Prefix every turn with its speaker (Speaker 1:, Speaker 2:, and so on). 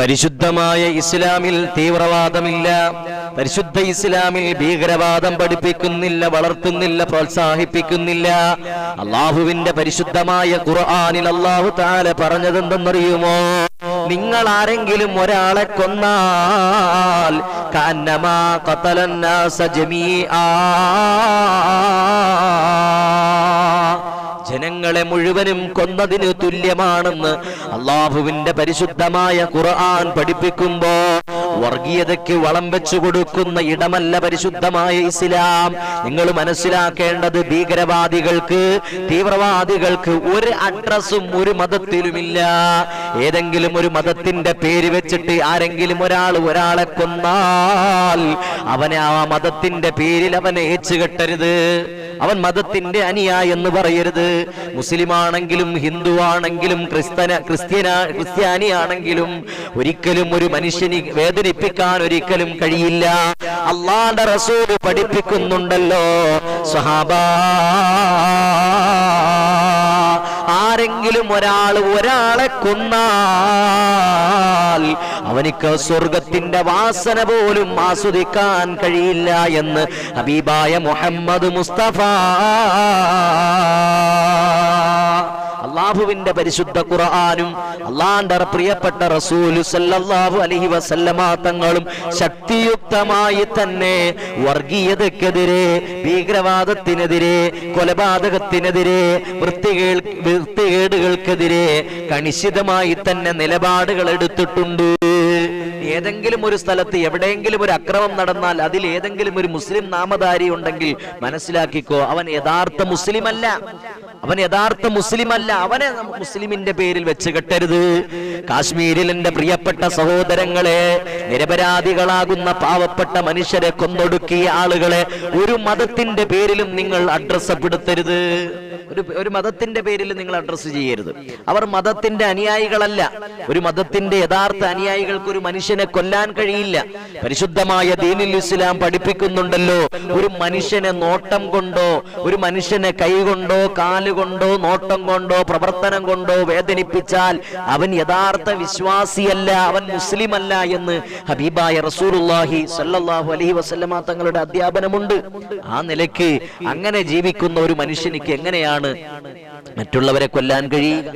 Speaker 1: പരിശുദ്ധമായ ഇസ്ലാമിൽ തീവ്രവാദമില്ല. പരിശുദ്ധ ഇസ്ലാമിൽ ഭീകരവാദം പഠിപ്പിക്കുന്നില്ല, വളർത്തുന്നില്ല, പ്രോത്സാഹിപ്പിക്കുന്നില്ല. അള്ളാഹുവിന്റെ പരിശുദ്ധമായ ഖുർആനിൽ അല്ലാഹു തആല പറഞ്ഞതെന്തെന്നറിയുമോ? നിങ്ങൾ ആരെങ്കിലും ഒരാളെ കൊന്നാൽ കഅന്നമാ ഖതലന്നാസ ജമീആ, ജനങ്ങളെ മുഴുവനും കൊന്നതിന് തുല്യമാണെന്ന് അള്ളാഹുവിന്റെ പരിശുദ്ധമായ ഖുർആൻ പഠിപ്പിക്കുമ്പോ വർഗീയതയ്ക്ക് വളം വെച്ചു കൊടുക്കുന്ന ഇടമല്ല പരിശുദ്ധമായ ഇസ്ലാം. നിങ്ങൾ മനസ്സിലാക്കേണ്ടത്, ഭീകരവാദികൾക്ക്, തീവ്രവാദികൾക്ക് ഒരു അഡ്രസ്സും ഒരു മതത്തിലുമില്ല. ഏതെങ്കിലും ഒരു മതത്തിന്റെ പേര് വെച്ചിട്ട് ആരെങ്കിലും ഒരാളെ കൊന്നാൽ അവനെ ആ മതത്തിന്റെ പേരിൽ അവനെ ഏച്ചുകെട്ടരുത്. അവൻ മതത്തിന്റെ അനുയായി എന്ന് പറയരുത്. മുസ്ലിമാണെങ്കിലും ഹിന്ദുവാണെങ്കിലും ക്രിസ്ത്യാനിയാണെങ്കിലും ഒരിക്കലും ഒരു മനുഷ്യനെ വേദനിപ്പിക്കാൻ ഒരിക്കലും കഴിയില്ല. അല്ലാഹുവിന്റെ റസൂൽ പഠിപ്പിക്കുന്നുണ്ടല്ലോ, സ്വഹാബാ, ആരെങ്കിലും ഒരാളെ കൊന്നാൽ അവനിക്ക് സ്വർഗത്തിന്റെ വാസന പോലും ആസ്വദിക്കാൻ കഴിയില്ല എന്ന് ഹബീബായ മുഹമ്മദ് മുസ്തഫ. അള്ളാഹുവിന്റെ പരിശുദ്ധ ഖുർആനും അള്ളാന്റെ പ്രിയപ്പെട്ട റസൂൽ സല്ലല്ലാഹു അലൈഹി വസല്ലമ തങ്ങളും ശക്തിയുക്തമായി തന്നെ വർഗീയതയ്ക്കെതിരെ, ഭീകരവാദത്തിനെതിരെ, കൊലപാതകത്തിനെതിരെ, വൃത്തികേടുകൾക്കെതിരെ കണിശിതമായി തന്നെ നിലപാടുകൾ എടുത്തിട്ടുണ്ട്. ഏതെങ്കിലും ഒരു സ്ഥലത്ത് എവിടെയെങ്കിലും ഒരു അക്രമം നടന്നാൽ അതിൽ ഏതെങ്കിലും ഒരു മുസ്ലിം നാമധാരി ഉണ്ടെങ്കിൽ മനസ്സിലാക്കിക്കോ, അവൻ യഥാർത്ഥ മുസ്ലിമല്ല. അവനെ മുസ്ലിമിന്റെ പേരിൽ വെച്ച് കെട്ടരുത്. കാശ്മീരിൽ എന്റെ പ്രിയപ്പെട്ട സഹോദരങ്ങളെ, നിരപരാധികളാകുന്ന പാവപ്പെട്ട മനുഷ്യരെ കൊന്നൊടുക്കിയ ആളുകളെ ഒരു മതത്തിന്റെ പേരിലും നിങ്ങൾ അഡ്രസ്സപ്പെടുത്തരുത്. ഒരു മതത്തിന്റെ പേരിൽ നിങ്ങൾ അഡ്രസ് ചെയ്യരുത്. അവർ മതത്തിന്റെ അനുയായികളല്ല. ഒരു മതത്തിന്റെ യഥാർത്ഥ അനുയായികൾക്ക് ഒരു മനുഷ്യനെ കൊല്ലാൻ കഴിയില്ല. പരിശുദ്ധമായ ദീനുൽ ഇസ്ലാം പഠിപ്പിക്കുന്നുണ്ടല്ലോ, ഒരു മനുഷ്യനെ നോട്ടം കൊണ്ടോ, ഒരു മനുഷ്യനെ കൈകൊണ്ടോ, കാലുകൊണ്ടോ, നോട്ടം കൊണ്ടോ, പ്രവർത്തനം കൊണ്ടോ വേദനിപ്പിച്ചാൽ അവൻ യഥാർത്ഥ വിശ്വാസിയല്ല, അവൻ മുസ്ലിം അല്ല എന്ന് ഹബീബായ റസൂലുള്ളാഹി സ്വല്ലല്ലാഹു അലൈഹി വസല്ലമ തങ്ങളുടെ അധ്യാപനമുണ്ട്. ആ നിലയ്ക്ക് അങ്ങനെ ജീവിക്കുന്ന ഒരു മനുഷ്യനിക്ക് എങ്ങനെയാണ് മറ്റുള്ളവരെ കൊല്ലാൻ കഴിയുക?